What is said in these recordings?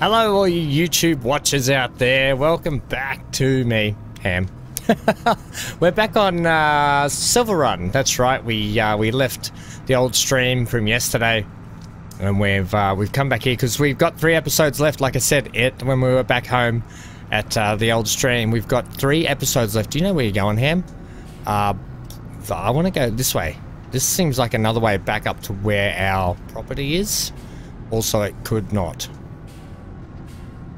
Hello all you YouTube watchers out there, welcome back to me, Ham. We're back on Silverrun, that's right, we left the old stream from yesterday and we've come back here because we've got 3 episodes left. Like I said when we were back home at the old stream, we've got 3 episodes left. Do you know where you're going, Ham? I want to go this way. This seems like another way back up to where our property is. Also, it could not.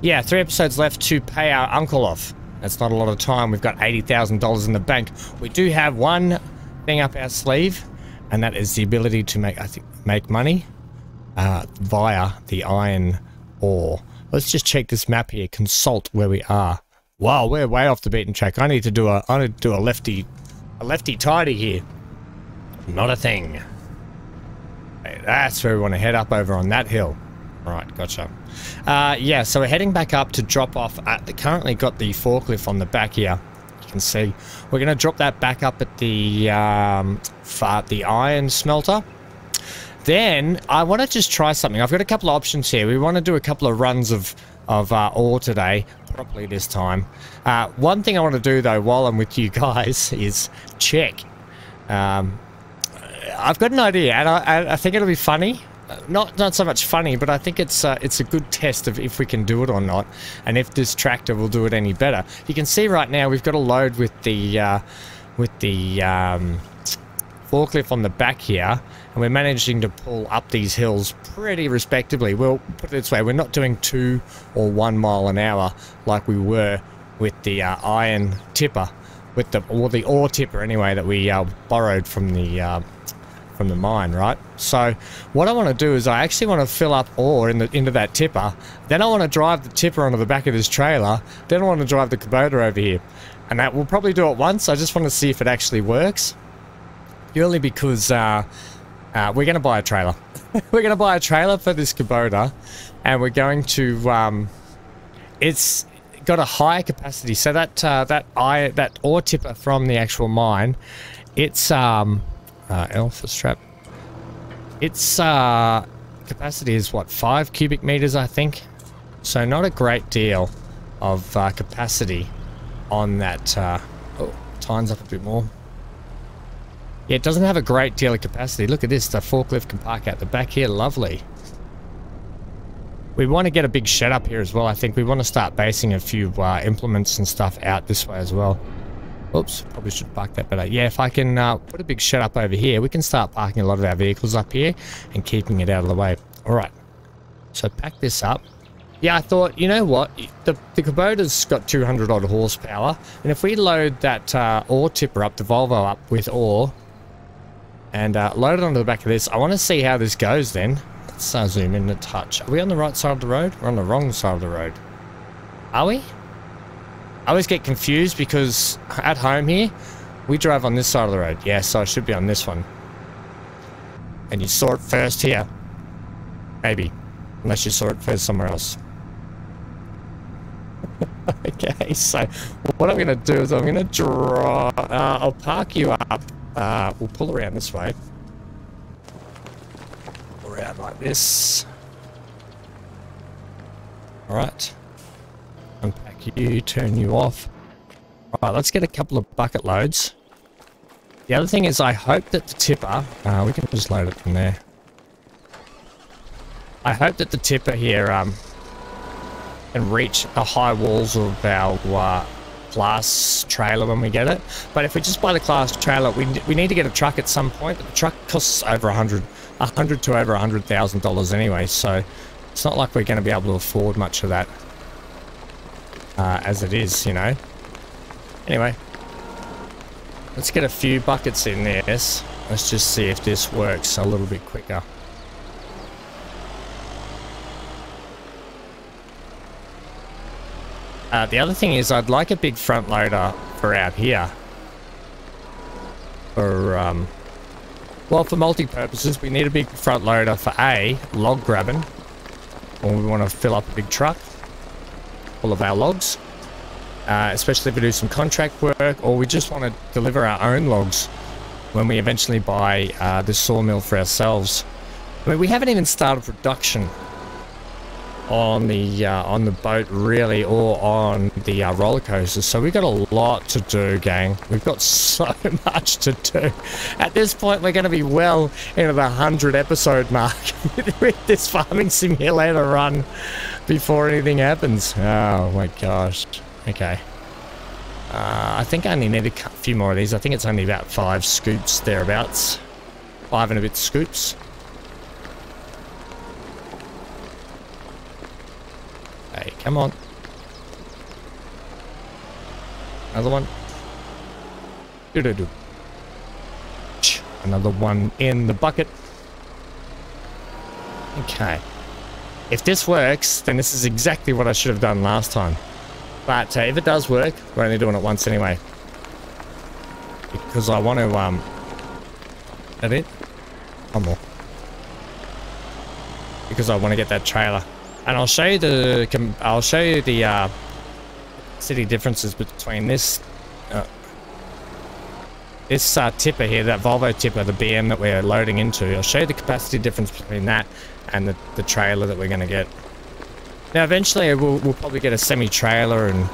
Yeah, 3 episodes left to pay our uncle off. That's not a lot of time. We've got $80,000 in the bank. We do have one thing up our sleeve, and that is the ability to make money via the iron ore. Let's just check this map here. Consult where we are. Wow, we're way off the beaten track. I need to do a lefty tidy here. Not a thing. Hey, that's where we want to head up, over on that hill. Right, gotcha. Yeah, so we're heading back up to drop off at the, currently got the forklift on the back here. You can see we're going to drop that back up at the iron smelter. Then I want to just try something. I've got a couple of options here. We want to do a couple of runs of ore today, properly this time. One thing I want to do though while I'm with you guys is check. I've got an idea, and I think it'll be funny. Not so much funny, but I think it's a good test of if we can do it or not, and if this tractor will do it any better. You can see right now we've got a load with the forklift on the back here, and we're managing to pull up these hills pretty respectably. We'll put it this way: we're not doing 2 or 1 mile an hour like we were with the iron tipper, with the ore tipper anyway that we borrowed from the mine, right? So what I want to do is I actually want to fill up ore into that tipper. Then I want to drive the tipper onto the back of this trailer. Then I want to drive the Kubota over here, and that we'll probably do it once. I just want to see if it actually works, purely because we're going to buy a trailer. We're going to buy a trailer for this Kubota, and we're going to it's got a higher capacity. So that ore tipper from the actual mine, it's alpha strap. Its capacity is what, 5 cubic meters, I think. So not a great deal of capacity on that. Oh, time's up a bit more. Yeah, it doesn't have a great deal of capacity. Look at this, the forklift can park out the back here. Lovely. We want to get a big shed up here as well. I think we want to start basing a few implements and stuff out this way as well. Oops, probably should park that better. Yeah, if I can put a big shed up over here, we can start parking a lot of our vehicles up here and keeping it out of the way. Alright, so pack this up. Yeah, I thought, you know what, the Kubota's got 200 odd horsepower, and if we load that ore tipper up, the Volvo up with ore, and load it onto the back of this, I want to see how this goes then. Let's zoom in a touch. Are we on the right side of the road? We're on the wrong side of the road. Are we? I always get confused because at home here, we drive on this side of the road. Yeah, so I should be on this one. And you saw it first here. Maybe. Unless you saw it first somewhere else. Okay, so what I'm going to do is I'm going to draw... I'll park you up. We'll pull around this way. Pull around like this. Alright. Unpack you, turn you off. Alright, let's get a couple of bucket loads. The other thing is I hope that the tipper, we can just load it from there. I hope that the tipper here can reach the high walls of our class trailer when we get it. But if we just buy the class trailer, we need to get a truck at some point. But the truck costs over $100 to over $100,000 anyway, so it's not like we're going to be able to afford much of that. As it is, you know. Anyway, let's get a few buckets in there. Let's just see if this works a little bit quicker. The other thing is I'd like a big front loader for out here. For, well, for multi-purposes, we need a big front loader for A, log grabbing. Or we want to fill up a big truck. All of our logs, especially if we do some contract work, or we just want to deliver our own logs when we eventually buy this sawmill for ourselves. I mean, we haven't even started production on the boat really, or on the roller coasters. So we've got a lot to do, gang. We've got so much to do. At this point, we're going to be well into the 100 episode mark with this farming simulator run before anything happens. Oh my gosh. Okay. I think I only need a few more of these. I think it's only about 5 scoops thereabouts. 5 and a bit scoops. Hey, come on. Another one. Do-do-do. Another one in the bucket. Okay. If this works, then this is exactly what I should have done last time. But if it does work, we're only doing it once anyway. Because I want to, that it? One more. Because I want to get that trailer. And I'll show you the city differences between this tipper here, that Volvo tipper, the BM that we're loading into. I'll show you the capacity difference between that and the trailer that we're going to get. Now eventually we'll probably get a semi-trailer and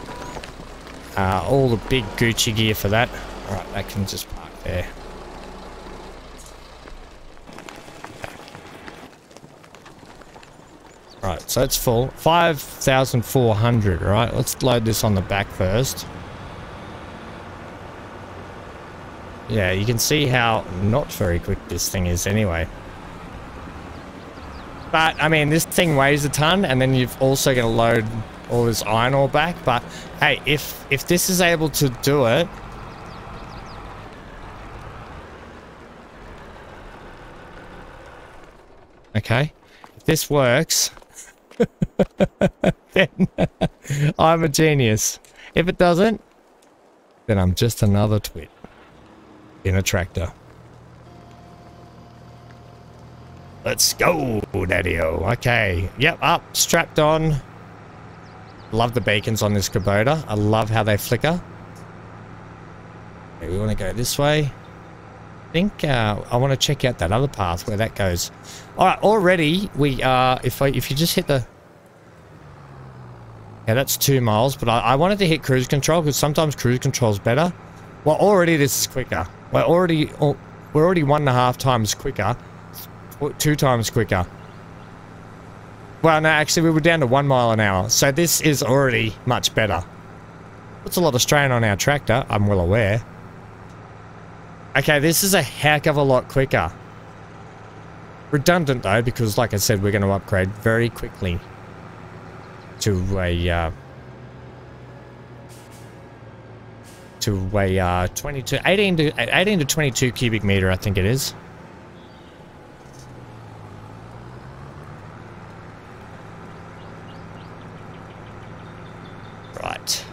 all the big Gucci gear for that. Alright, that can just park there. Right, so it's full. 5,400, right? Let's load this on the back first. Yeah, you can see how not very quick this thing is anyway. But, I mean, this thing weighs a ton, and then you've also got to load all this iron ore back. But, hey, if this is able to do it... Okay. If this works... then I'm a genius. If it doesn't, then I'm just another twit in a tractor. Let's go, daddy-o. Okay. Yep, up, strapped on. Love the beacons on this Kubota. I love how they flicker. Okay, we want to go this way. I think I want to check out that other path where that goes. Alright, already we are, if you just hit the... Yeah, that's 2 miles, but I wanted to hit cruise control because sometimes cruise control is better. Well, already this is quicker. We're already 1.5 times quicker. 2 times quicker. Well, no, actually we were down to 1 mile an hour. So this is already much better. Puts a lot of strain on our tractor, I'm well aware. Okay, this is a heck of a lot quicker. Redundant though, because like I said, we're going to upgrade very quickly to a 18 to 22 cubic meter, I think it is. Right.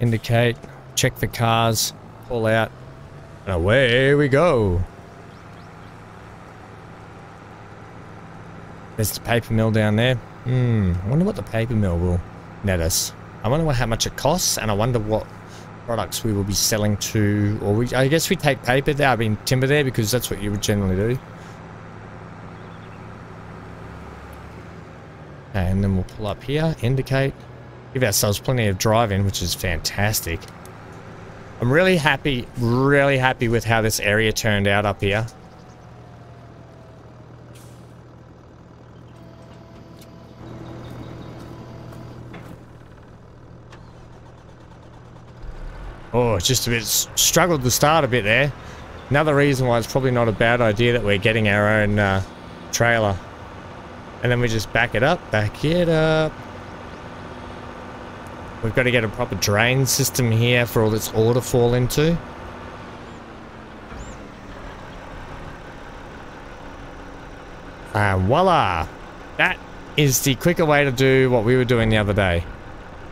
Indicate, check for cars, pull out, and away we go. There's the paper mill down there. I wonder what the paper mill will net us. I wonder how much it costs, and I wonder what products we will be selling to, or I guess we take paper there, I mean timber there, because that's what you would generally do. Okay, and then we'll pull up here, indicate, give ourselves plenty of drive-in, which is fantastic. I'm really happy with how this area turned out up here. Oh, it's just a bit struggled to start a bit there. Another reason why it's probably not a bad idea that we're getting our own trailer. And then we just back it up, We've got to get a proper drain system here for all this ore to fall into. And voila! That is the quicker way to do what we were doing the other day.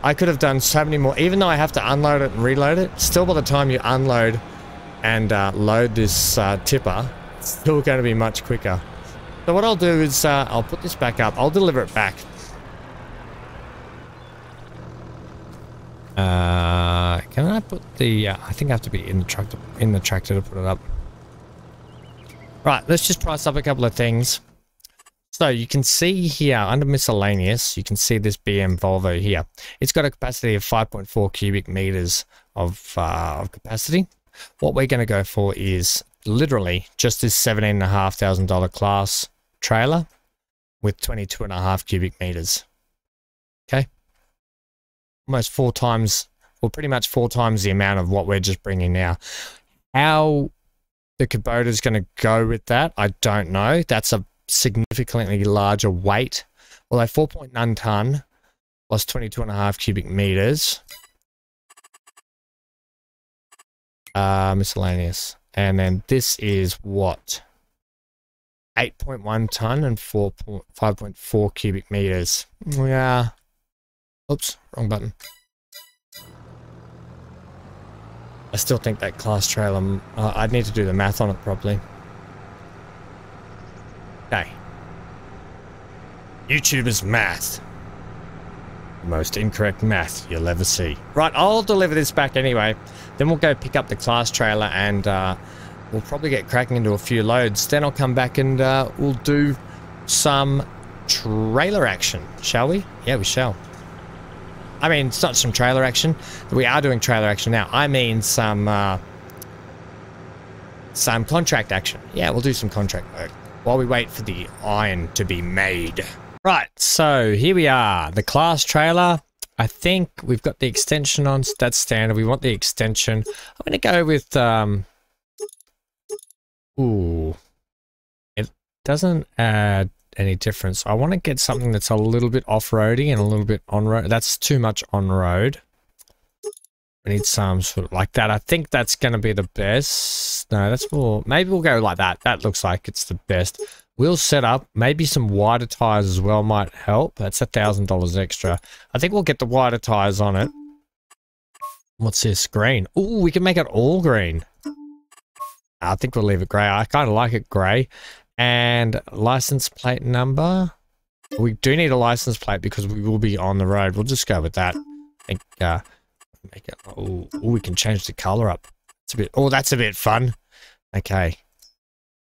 I could have done so many more, even though I have to unload it and reload it. Still, by the time you unload and load this tipper, it's still going to be much quicker. So what I'll do is I'll put this back up. I'll deliver it back. Can I put the? I think I have to be in the tractor to put it up. Right, let's just price up a couple of things. So you can see here under miscellaneous, you can see this BM Volvo here. It's got a capacity of 5.4 cubic meters of capacity. What we're going to go for is literally just this $17,500 class trailer with 22.5 cubic meters. Okay. Almost 4 times, well, pretty much 4 times the amount of what we're just bringing now. How the Kubota is going to go with that, I don't know. That's a significantly larger weight. Although 4.9 ton plus 22.5 cubic meters. Miscellaneous. And then this is what? 8.1 ton and 5.4 cubic meters. Yeah. Oops, wrong button. I still think that class trailer, I'd need to do the math on it properly. Okay. YouTuber's math. The most incorrect math you'll ever see. Right, I'll deliver this back anyway. Then we'll go pick up the class trailer and we'll probably get cracking into a few loads. Then I'll come back and we'll do some trailer action, shall we? Yeah, we shall. I mean, it's not some trailer action. We are doing trailer action now. I mean some contract action. Yeah, we'll do some contract work while we wait for the iron to be made. Right, so here we are. The class trailer. I think we've got the extension on. That's standard. We want the extension. I'm going to go with... ooh. It doesn't add any difference. I want to get something that's a little bit off-roady and a little bit on-road. That's too much on-road. We need some sort of like that. I think that's going to be the best. No, that's more... Maybe we'll go like that. That looks like it's the best. We'll set up. Maybe some wider tires as well might help. That's $1,000 extra. I think we'll get the wider tires on it. What's this? Green. Ooh, we can make it all green. I think we'll leave it grey. I kind of like it grey. And license plate number. We do need a license plate because we will be on the road. We'll just go with that. I think make it. Oh, we can change the color up. It's a bit. Oh, that's a bit fun. Okay.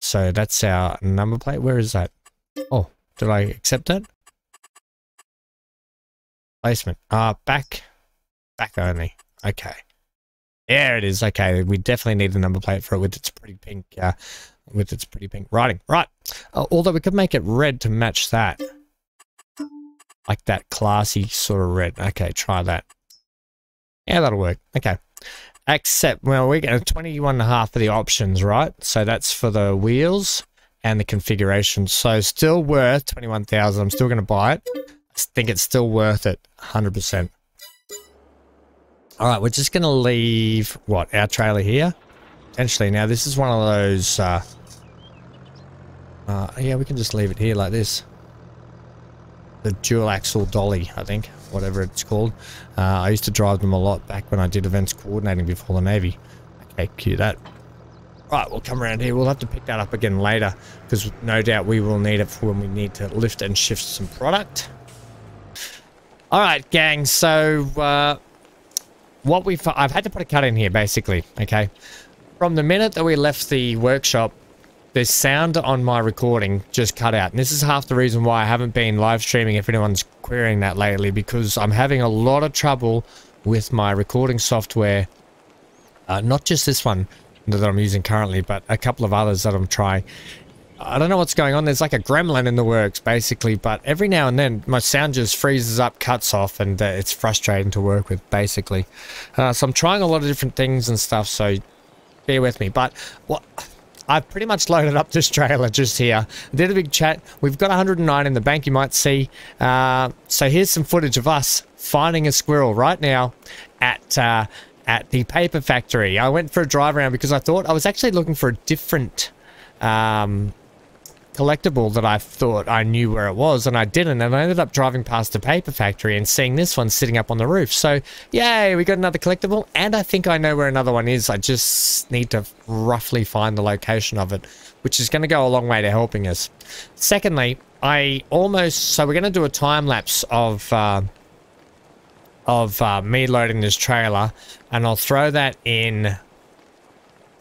So that's our number plate. Where is that? Oh, did I accept that? Placement. Back only. Okay. There it is. Okay, we definitely need the number plate for it with its pretty pink. With its pretty pink writing. Right. Although we could make it red to match that. Like that classy sort of red. Okay, try that. Yeah, that'll work. Okay. Except, well, we get a 21.5 for the options, right? So that's for the wheels and the configuration. So still worth 21,000. I'm still going to buy it. I think it's still worth it. 100%. All right, we're just going to leave, what, our trailer here? Potentially. Now, this is one of those, yeah, we can just leave it here like this. The dual axle dolly, I think, whatever it's called. I used to drive them a lot back when I did events coordinating before the Navy. Okay, cue that. Right, we'll come around here. We'll have to pick that up again later because no doubt we will need it for when we need to lift and shift some product. All right, gang. So I've had to put a cut in here basically. Okay, from the minute that we left the workshop, the sound on my recording just cut out. And this is half the reason why I haven't been live streaming if anyone's querying that lately, because I'm having a lot of trouble with my recording software. Not just this one that I'm using currently, but a couple of others that I'm trying. I don't know what's going on. There's like a gremlin in the works basically, but every now and then my sound just freezes up, cuts off, and it's frustrating to work with basically. So I'm trying a lot of different things and stuff, so bear with me. But what... I've pretty much loaded up this trailer just here. Did a big chat. We've got 109 in the bank, you might see. So here's some footage of us finding a squirrel right now at the paper factory. I went for a drive around because I thought I was actually looking for a different collectible that I thought I knew where it was, and I didn't, and I ended up driving past the paper factory and seeing this one sitting up on the roof. So yay, we got another collectible, and I think I know where another one is. I just need to roughly find the location of it, which is going to go a long way to helping us. Secondly, so we're going to do a time lapse of me loading this trailer, and I'll throw that in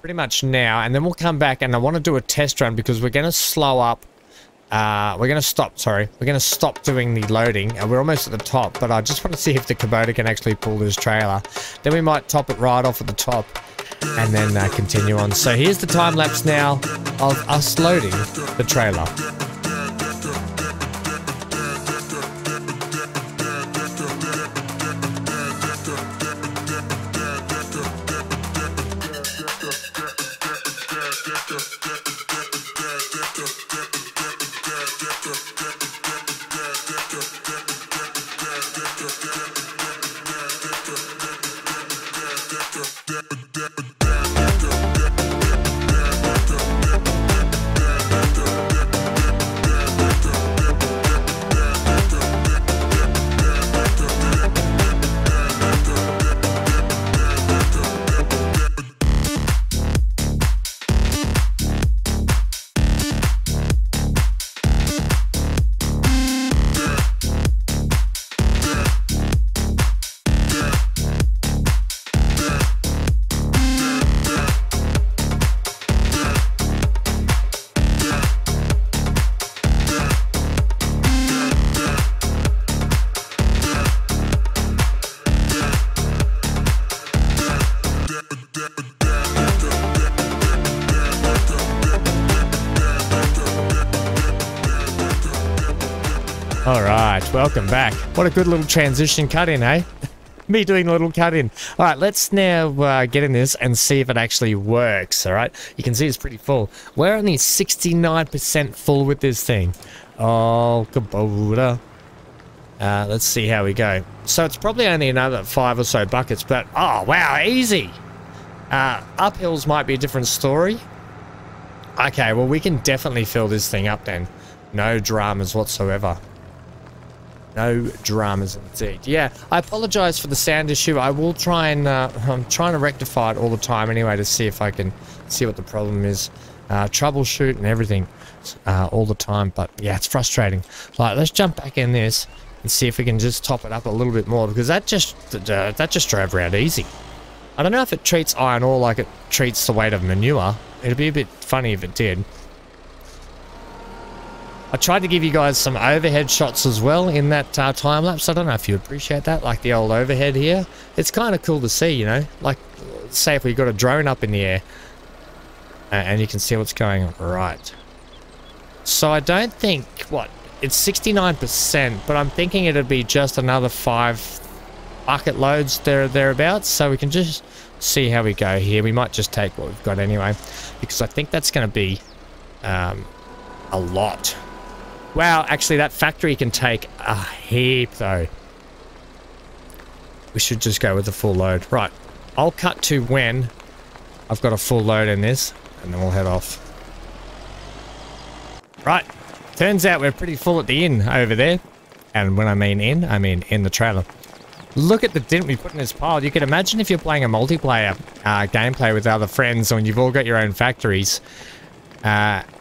pretty much now, and then we'll come back and I want to do a test run because we're going to slow up. We're going to stop, sorry. We're going to stop doing the loading, and we're almost at the top, but I just want to see if the Kubota can actually pull this trailer. Then we might top it right off at the top and then continue on. So here's the time lapse now of us loading the trailer. Alright, welcome back. What a good little transition cut in, eh? Me doing a little cut in. Alright, let's now get in this and see if it actually works, alright? You can see it's pretty full. We're only 69% full with this thing. Oh, Kubota. Let's see how we go. So it's probably only another 5 or so buckets, but oh, wow, easy. Uphills might be a different story. Okay, well, we can definitely fill this thing up then. No dramas whatsoever. No dramas indeed. Yeah, I apologize for the sound issue. I will try and, I'm trying to rectify it all the time anyway to see if I can see what the problem is. Troubleshoot and everything all the time, but yeah, it's frustrating. Like, let's jump back in this and see if we can just top it up a little bit more, because that just drove around easy. I don't know if it treats iron ore like it treats the weight of manure. It'd be a bit funny if it did. I tried to give you guys some overhead shots as well in that time lapse. I don't know if you appreciate that, like the old overhead here. It's kind of cool to see, you know, like say if we got a drone up in the air and you can see what's going on. Right. So I don't think, what, it's 69%, but I'm thinking it'd be just another 5 bucket loads thereabouts. So we can just see how we go here. We might just take what we've got anyway, because I think that's going to be a lot. Wow, actually that factory can take a heap though. We should just go with the full load. Right, I'll cut to when I've got a full load in this, and then we'll head off. Right, turns out we're pretty full at the inn over there. And when I mean in the trailer. Look at the dint we put in this pile. You can imagine if you're playing a multiplayer gameplay with other friends and you've all got your own factories.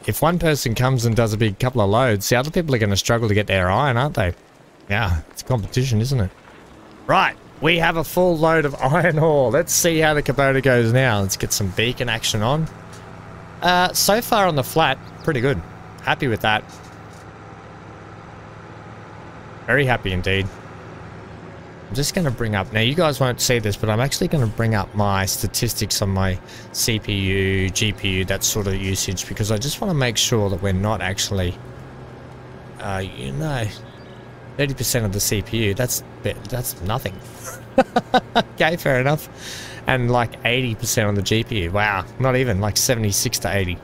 If one person comes and does a big couple of loads, the other people are going to struggle to get their iron, aren't they? Yeah, it's competition, isn't it? Right, we have a full load of iron ore. Let's see how the Kubota goes now. Let's get some beacon action on. So far on the flat, pretty good. Happy with that. Very happy indeed. I'm just going to bring up, now you guys won't see this, but I'm actually going to bring up my statistics on my CPU, GPU, that sort of usage, because I just want to make sure that we're not actually, you know, 30% of the CPU, that's nothing. Okay, fair enough. And like 80% on the GPU, wow, not even, like 76 to 80.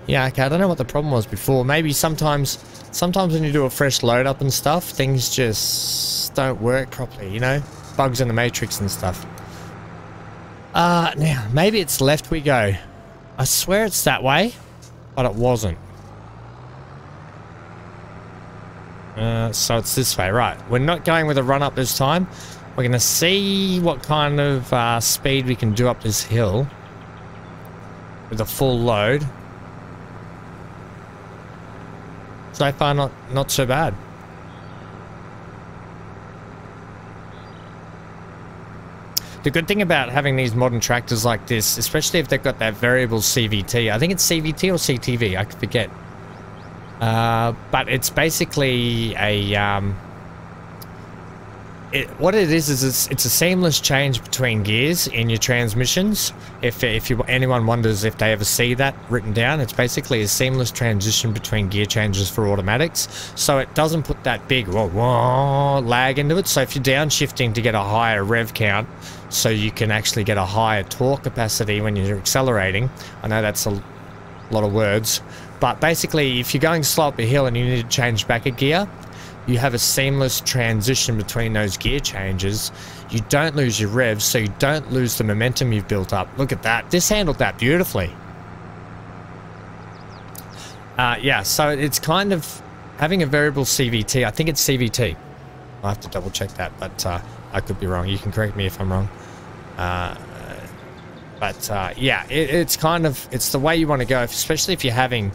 Yeah, okay, I don't know what the problem was before. Maybe sometimes when you do a fresh load up and stuff, things just don't work properly, you know? Bugs in the matrix and stuff. Now, maybe it's left we go. I swear it's that way, but it wasn't. So it's this way, right. We're not going with a run up this time. We're going to see what kind of speed we can do up this hill with a full load. So far, not so bad. The good thing about having these modern tractors like this, especially if they've got that variable CVT, I think it's CVT or CTV, I forget. But it's basically a, what it is it's a seamless change between gears in your transmissions. If anyone wonders if they ever see that written down, it's basically a seamless transition between gear changes for automatics. So it doesn't put that big lag into it. So if you're downshifting to get a higher rev count, so you can actually get a higher torque capacity when you're accelerating. I know that's a lot of words, but basically if you're going slow up a hill and you need to change back a gear, you have a seamless transition between those gear changes. You don't lose your revs, so you don't lose the momentum you've built up. Look at that. This handled that beautifully. Yeah, so it's kind of having a variable CVT. I think it's CVT. I'll have to double check that, but I could be wrong. You can correct me if I'm wrong. Yeah, it's kind of, it's the way you want to go, especially if you're having...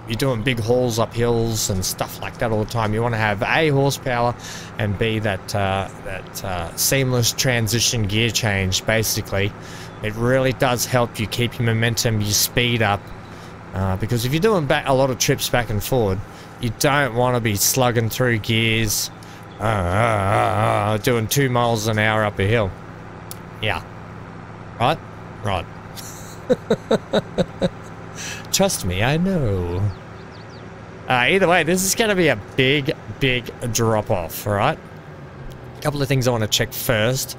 you're doing big hauls up hills and stuff like that all the time. You want to have A, horsepower, and B, that seamless transition gear change, basically. It really does help you keep your momentum, your speed up, because if you're doing a lot of trips back and forward, you don't want to be slugging through gears, doing 2 miles an hour up a hill. Yeah. Right? Right. Trust me, I know. Either way, this is going to be a big drop-off, all right? A couple of things I want to check first.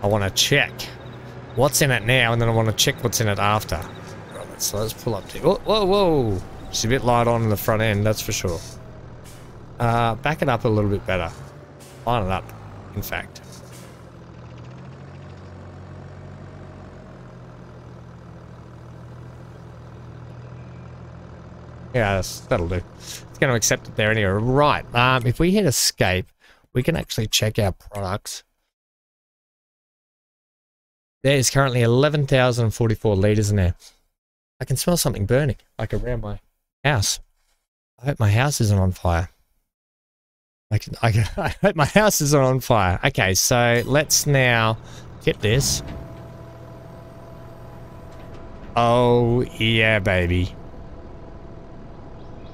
I want to check what's in it now, and then I want to check what's in it after. Right, so let's pull up here. Whoa. It's a bit light on the front end, that's for sure. Back it up a little bit better. Line it up, in fact. Yeah, that'll do. It's going to accept it there anyway. Right. If we hit escape, we can actually check our products. There is currently 11,044 litres in there. I can smell something burning, like around my house. I hope my house isn't on fire. I hope my house isn't on fire. Okay, so let's now hit this. Oh, yeah, baby.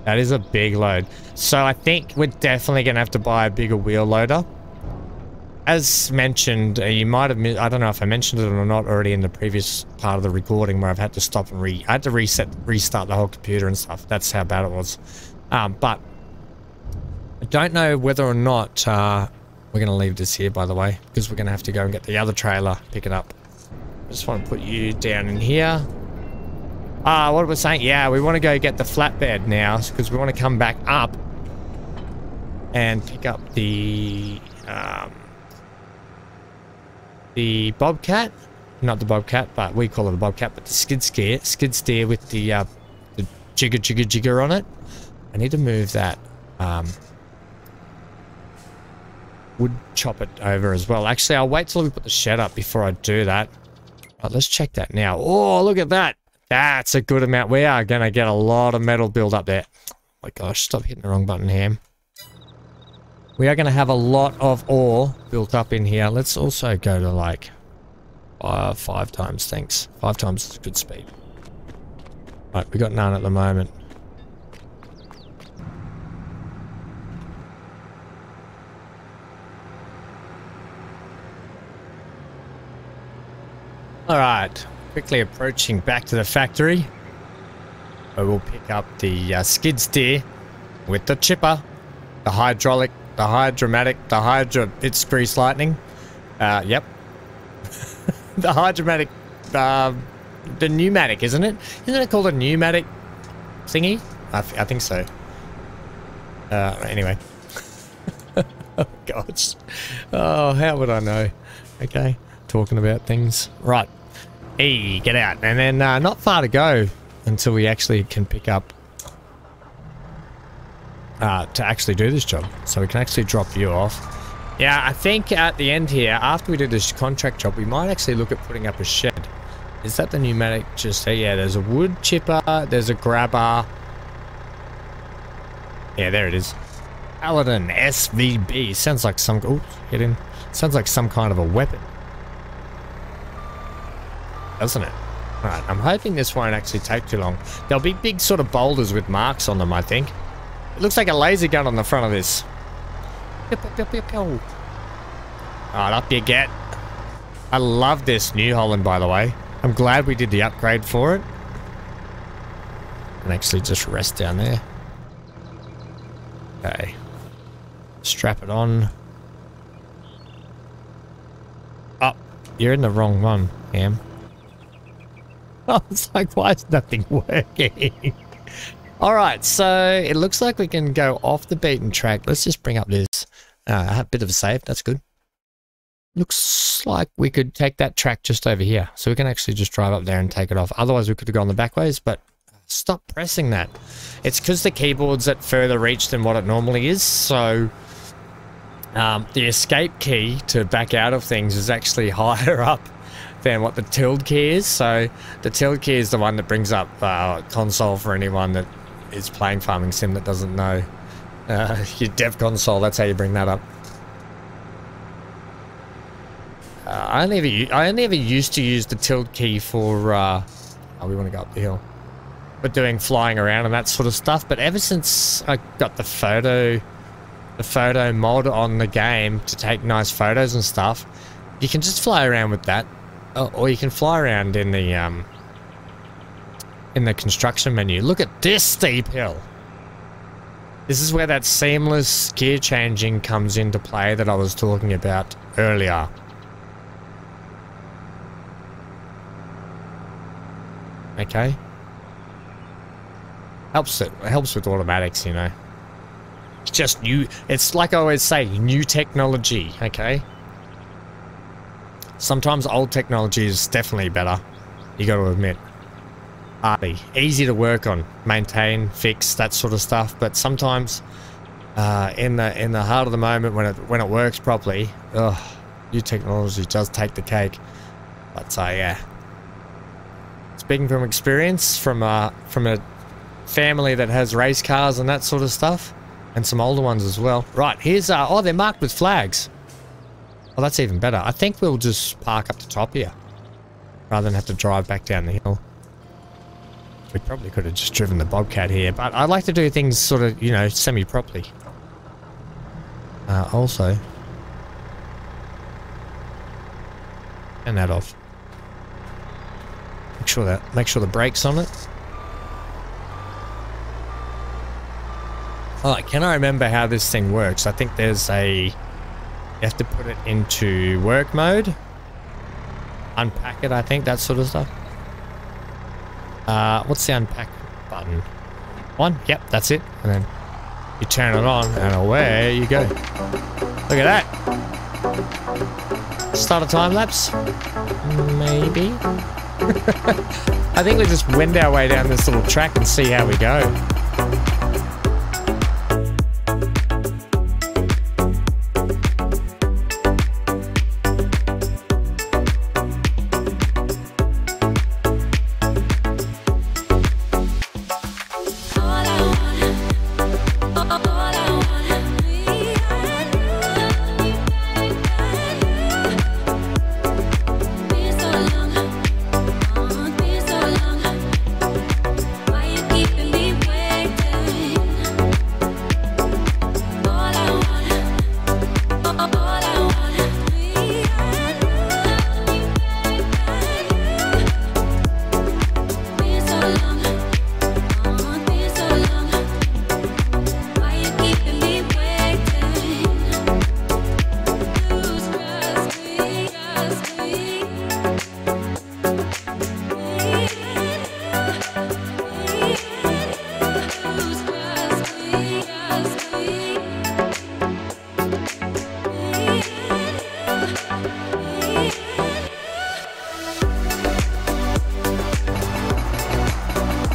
That is a big load. So I think we're definitely going to have to buy a bigger wheel loader. As mentioned, you might have, I don't know if I mentioned it or not already in the previous part of the recording where I've had to stop and I had to restart the whole computer and stuff. That's how bad it was. But I don't know whether or not we're going to leave this here, by the way, because we're going to have to go and get the other trailer, pick it up. I just want to put you down in here. What we're saying, yeah, we want to go get the flatbed now because we want to come back up and pick up the Bobcat. Not the Bobcat, but we call it a Bobcat, but the skid steer with the jigger on it. I need to move that wood chop it over as well. Actually, I'll wait till we put the shed up before I do that. Right, let's check that now. Oh, look at that. That's a good amount. We are going to get a lot of metal build up there. Oh my gosh, stop hitting the wrong button, Ham. We are going to have a lot of ore built up in here. Let's also go to like 5 times, thanks. 5 times is good speed. Right, we got none at the moment. Alright, quickly approaching back to the factory. We will pick up the skid steer with the chipper, the hydraulic, the hydromatic, it's grease lightning. Yep. The hydromatic, the pneumatic, isn't it? Isn't it called a pneumatic thingy? I think so. Anyway. Oh, gosh. Oh, how would I know? Okay, talking about things. Right. Hey, get out. And then not far to go until we actually can pick up to actually do this job. So we can actually drop you off. Yeah, I think at the end here, after we do this contract job, we might actually look at putting up a shed. Is that the pneumatic? Just yeah, there's a wood chipper, there's a grabber. Yeah, there it is. Paladin SVB. Sounds like some... Oops, hit him. Sounds like some kind of a weapon. doesn't it? Alright, I'm hoping this won't actually take too long. There'll be big sort of boulders with marks on them, I think. It looks like a laser gun on the front of this. Alright, up you get. I love this New Holland, by the way. I'm glad we did the upgrade for it. And actually just rest down there. Okay. Strap it on. Oh, you're in the wrong one, Ham. I was like, why is nothing working? Alright, so it looks like we can go off the beaten track. Let's just bring up this. A bit of a save, that's good. Looks like we could take that track just over here. So we can actually just drive up there and take it off. Otherwise we could have gone the back ways, but stop pressing that. It's because the keyboard's at further reach than what it normally is, so the escape key to back out of things is actually higher up than what the tilde key is. So the tilde key is the one that brings up console for anyone that is playing Farming Sim that doesn't know. Your dev console, that's how you bring that up. I only ever used to use the tilde key for oh, we want to go up the hill, but doing flying around and that sort of stuff. But ever since I got the photo mod on the game to take nice photos and stuff, you can just fly around with that, or you can fly around in the construction menu. Look at this steep hill. This is where that seamless gear changing comes into play that I was talking about earlier. Okay. It helps with automatics, you know. It's just new. It's like I always say, new technology, okay? Sometimes old technology is definitely better. You got to admit. Easy to work on, maintain, fix, that sort of stuff. But sometimes, in the heart of the moment, when it works properly, new technology does take the cake. But yeah. Speaking from experience, from a family that has race cars and that sort of stuff, and some older ones as well. Right, here's oh, they're marked with flags. Oh, that's even better. I think we'll just park up the top here, rather than have to drive back down the hill. We probably could have just driven the Bobcat here, but I like to do things sort of, you know, semi-properly. Also, turn that off. Make sure the brake's on it. Oh, can I remember how this thing works? I think there's you have to put it into work mode. Unpack it, I think, that sort of stuff. What's the unpack button? One? Yep, that's it. And then you turn it on and away you go. Look at that. Start a time lapse? Maybe. I think we just wend our way down this little track and see how we go.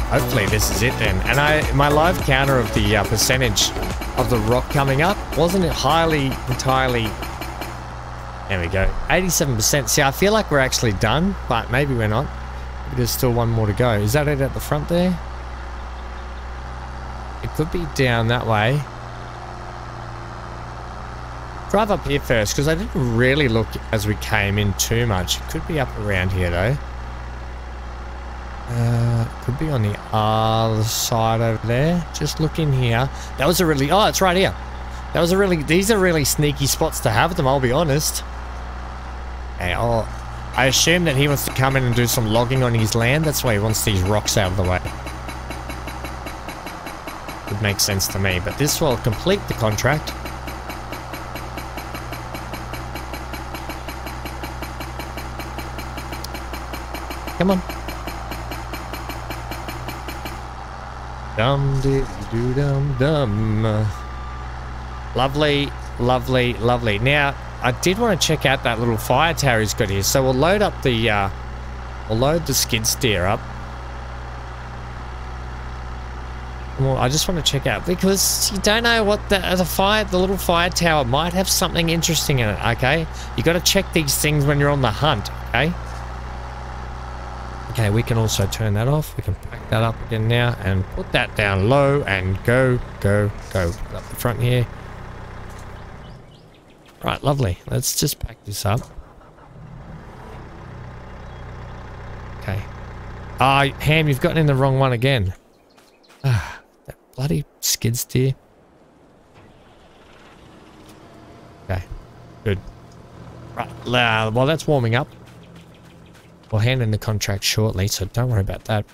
Hopefully this is it then. And my live counter of the percentage of the rock coming up, wasn't it entirely... There we go. 87%. See, I feel like we're actually done, but maybe we're not. Maybe there's still one more to go. Is that it at the front there? It could be down that way. Drive up here first, because I didn't really look as we came in too much. It could be up around here though. could be on the other side over there. Just look in here. That was a really... Oh, it's right here. That was a really... These are really sneaky spots to have them, I'll be honest. Hey, I assume that he wants to come in and do some logging on his land. That's why he wants these rocks out of the way. Would make sense to me. But this will complete the contract. Come on. Dum-dee-doo-dum-dum. Lovely, lovely, lovely. Now, I did want to check out that little fire tower he's got here. So we'll load up the, we'll load the skid steer up. Well, I just want to check out, because you don't know what the little fire tower might have something interesting in it, okay? You got to check these things when you're on the hunt, okay? Okay, we can also turn that off. We can pack that up again now and put that down low and go, go, go. Put up the front here. Right, lovely. Let's just pack this up. Okay. Ah, Ham, you've gotten in the wrong one again. Ah, that bloody skid steer. Okay, good. Right, well, that's warming up. We'll hand in the contract shortly, so don't worry about that.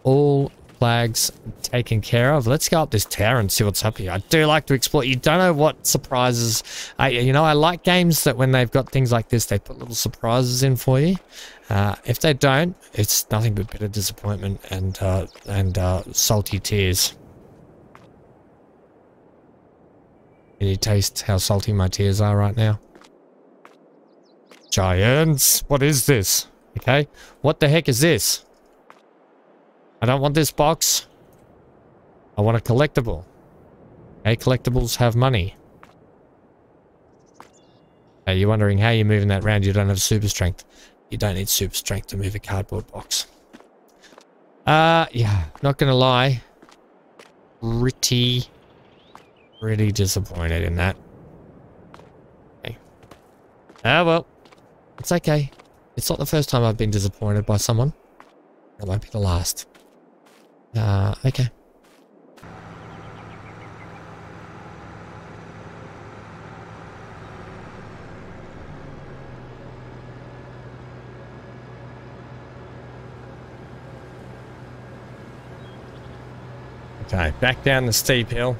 All flags taken care of. Let's go up this tower and see what's up here. I do like to explore. You don't know what surprises. You know, I like games that when they've got things like this, they put little surprises in for you. If they don't, it's nothing but bitter disappointment and salty tears. Can you taste how salty my tears are right now? Giants, what is this? Okay, what the heck is this? I don't want this box. I want a collectible. Okay, collectibles have money. Hey, you're wondering how you're moving that around. You don't have super strength. You don't need super strength to move a cardboard box. Yeah, not gonna lie. Pretty disappointed in that. Okay. Ah, well. It's okay. It's not the first time I've been disappointed by someone. It won't be the last. Okay. Okay, back down the steep hill.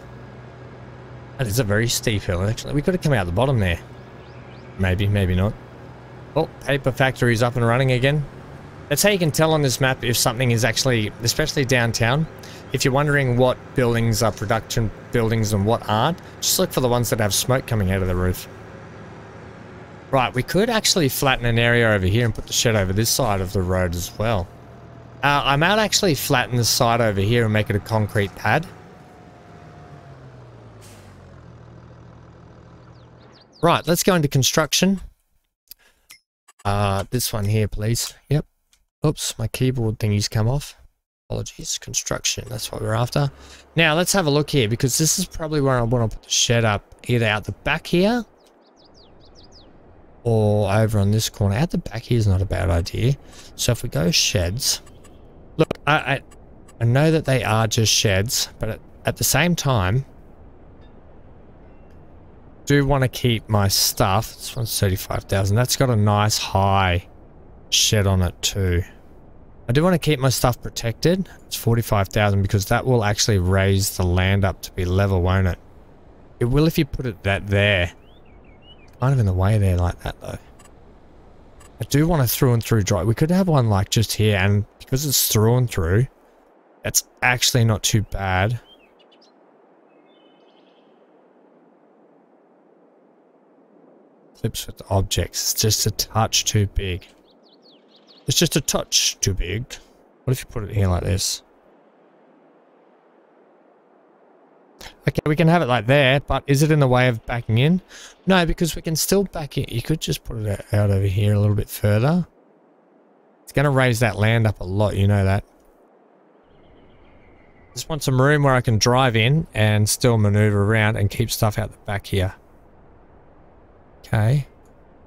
That is a very steep hill, actually. We could have come out the bottom there. Maybe, maybe not. Oh, paper factory's up and running again. That's how you can tell on this map if something is actually, especially downtown, if you're wondering what buildings are production buildings and what aren't, just look for the ones that have smoke coming out of the roof. Right, we could actually flatten an area over here and put the shed over this side of the road as well. I might actually flatten the side over here and make it a concrete pad. Right, let's go into construction. This one here, please. Yep. Oops, my keyboard thingy's come off. Apologies. Construction, that's what we're after. Now, let's have a look here, because this is probably where I want to put the shed up. Either out the back here, or over on this corner. Out the back here is not a bad idea. So if we go sheds... Look, I know that they are just sheds, but at the same time... do want to keep my stuff. This one's 35,000. That's got a nice high shed on it too. I do want to keep my stuff protected. It's 45,000 because that will actually raise the land up to be level, won't it? It will if you put it there. Kind of in the way there like that though. I do want a through and through drive. We could have one like just here, and because it's through and through, it's actually not too bad. Clips with objects. It's just a touch too big. It's just a touch too big. What if you put it here like this? Okay, we can have it like there, but is it in the way of backing in? No, because we can still back in. You could just put it out over here a little bit further. It's going to raise that land up a lot, you know that. Just want some room where I can drive in and still maneuver around and keep stuff out the back here. Okay.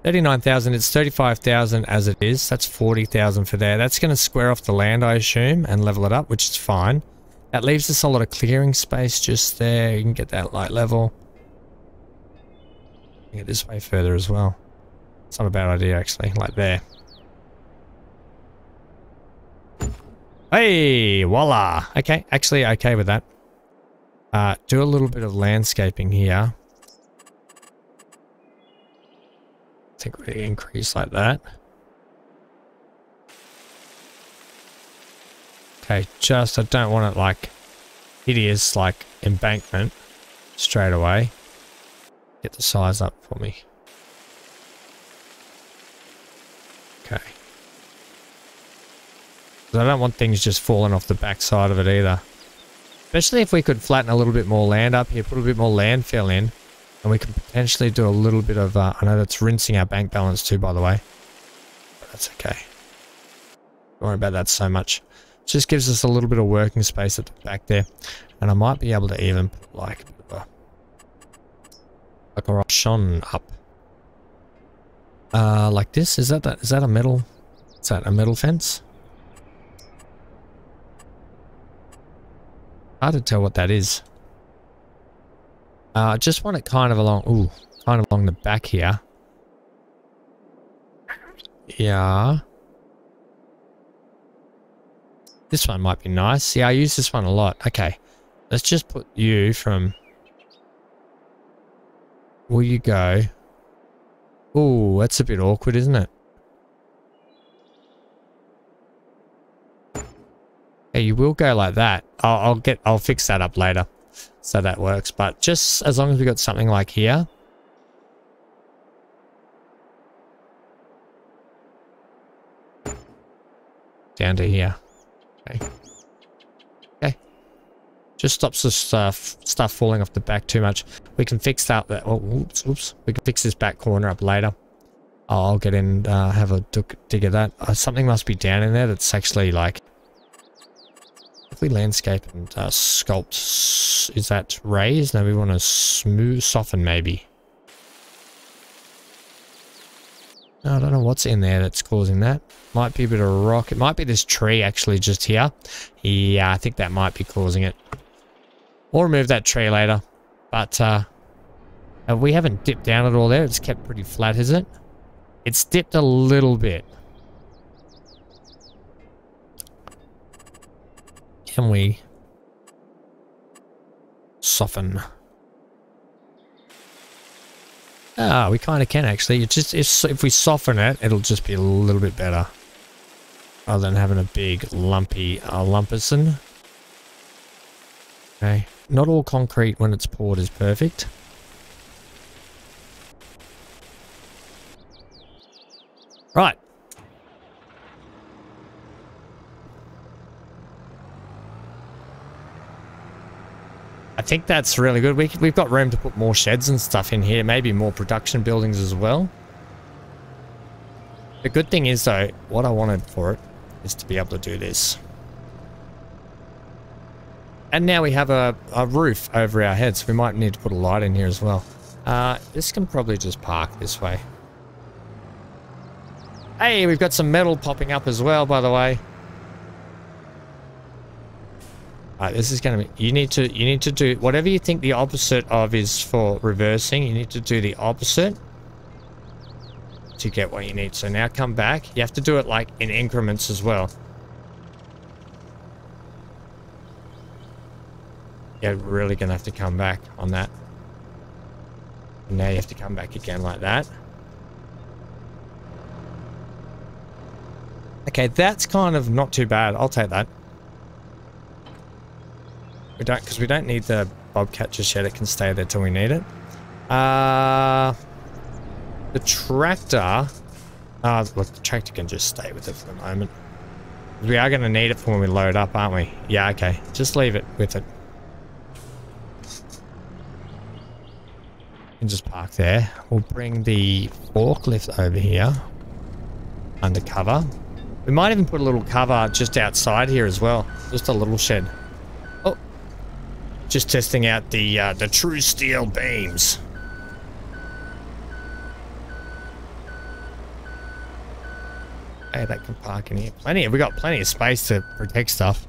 39,000, it's 35,000 as it is. That's 40,000 for there. That's going to square off the land, I assume, and level it up, which is fine. That leaves us a lot of clearing space just there. You can get that light level. Get this way further as well. It's not a bad idea, actually, like there. Hey, voila. Okay, actually okay with that. Do a little bit of landscaping here. I think we increase like that. Okay, just I don't want it like hideous like embankment straight away. Get the size up for me. Okay. I don't want things just falling off the back side of it either. Especially if we could flatten a little bit more land up here, put a bit more landfill in, and we can potentially do a little bit of, I know that's rinsing our bank balance too, by the way. But that's okay. Don't worry about that so much. It just gives us a little bit of working space at the back there. And I might be able to even put like a Rochon up. Like this? Is that a metal? Is that a metal fence? Hard to tell what that is. I just want it kind of along, kind of along the back here. Yeah. This one might be nice. Yeah, I use this one a lot. Okay. Let's just put you from... Will you go? Ooh, that's a bit awkward, isn't it? Yeah, you will go like that. I'll fix that up later, so that works. But just as long as we got something like here. Down to here. Okay. Okay. Just stops the stuff falling off the back too much. We can fix that. Oh, oops. We can fix this back corner up later. I'll get in, have a dig at that. Something must be down in there that's actually like... If we landscape and sculpt, is that raised? No, we want to soften maybe. No, I don't know what's in there that's causing that. Might be a bit of rock. It might be this tree actually just here. Yeah, I think that might be causing it. We'll remove that tree later. But we haven't dipped down at all there. It's kept pretty flat, is it? It's dipped a little bit. Can we soften? Ah, we kind of can actually. It just if we soften it, it'll just be a little bit better, rather than having a big lumpy lumpison. Okay, not all concrete when it's poured is perfect. Right. I think that's really good. We've got room to put more sheds and stuff in here. Maybe more production buildings as well. The good thing is, though, what I wanted for it is to be able to do this. And now we have a roof over our heads. We might need to put a light in here as well. This can probably just park this way. Hey, we've got some metal popping up as well, by the way. This is going to be... You need to do... Whatever you think the opposite of is for reversing, you need to do the opposite to get what you need. So now come back. You have to do it like in increments as well. You're really going to have to come back on that. And now you have to come back again like that. Okay, that's kind of not too bad. I'll take that. Because we don't need the bobcat just yet. It can stay there till we need it. The tractor... look, the tractor can just stay with it for the moment. We are going to need it for when we load up, aren't we? Yeah, okay. Just leave it with it. You can just park there. We'll bring the forklift over here. Under cover. We might even put a little cover just outside here as well. Just a little shed. Oh. Just testing out the true steel beams. Okay, that can park in here. We got plenty of space to protect stuff.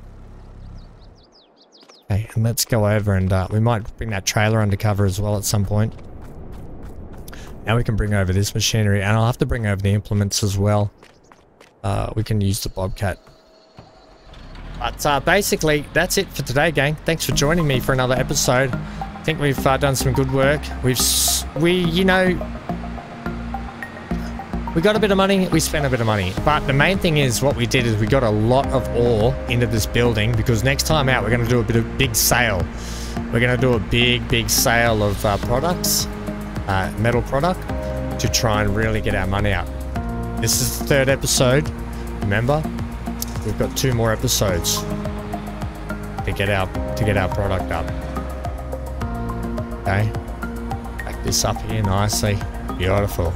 Okay, and let's go over and we might bring that trailer undercover as well at some point. Now we can bring over this machinery, and I'll have to bring over the implements as well. We can use the Bobcat. But basically, that's it for today, gang. Thanks for joining me for another episode. I think we've done some good work. You know, we got a bit of money, we spent a bit of money. But the main thing is what we did is we got a lot of ore into this building, because next time out we're going to do a bit of big sale. We're going to do a big sale of products, metal product, to try and really get our money out. This is the 3rd episode, remember? We've got 2 more episodes to get our product up. Okay, back this up here nicely, beautiful.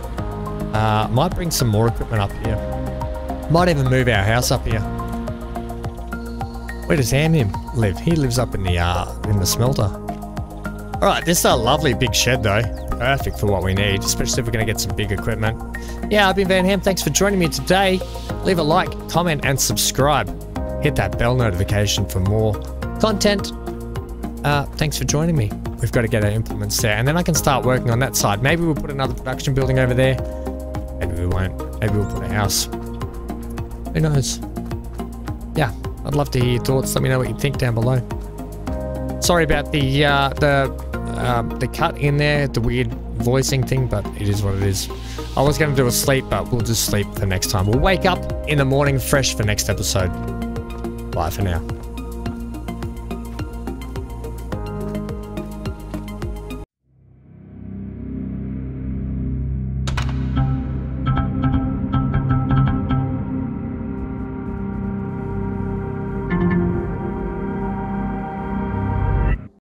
Might bring some more equipment up here. Might even move our house up here. Where does Ham live? He lives up in the smelter. All right, this is a lovely big shed though. Perfect for what we need, especially if we're going to get some big equipment. Yeah, I've been Van Ham. Thanks for joining me today. Leave a like, comment, and subscribe. Hit that bell notification for more content. Thanks for joining me. We've got to get our implements there, and then I can start working on that side. Maybe we'll put another production building over there. Maybe we won't. Maybe we'll put a house. Who knows? Yeah, I'd love to hear your thoughts. Let me know what you think down below. Sorry about the cut in there, the weird voicing thing, but it is what it is. I was going to do a sleep, but we'll just sleep for next time. We'll wake up in the morning fresh for next episode. Bye for now.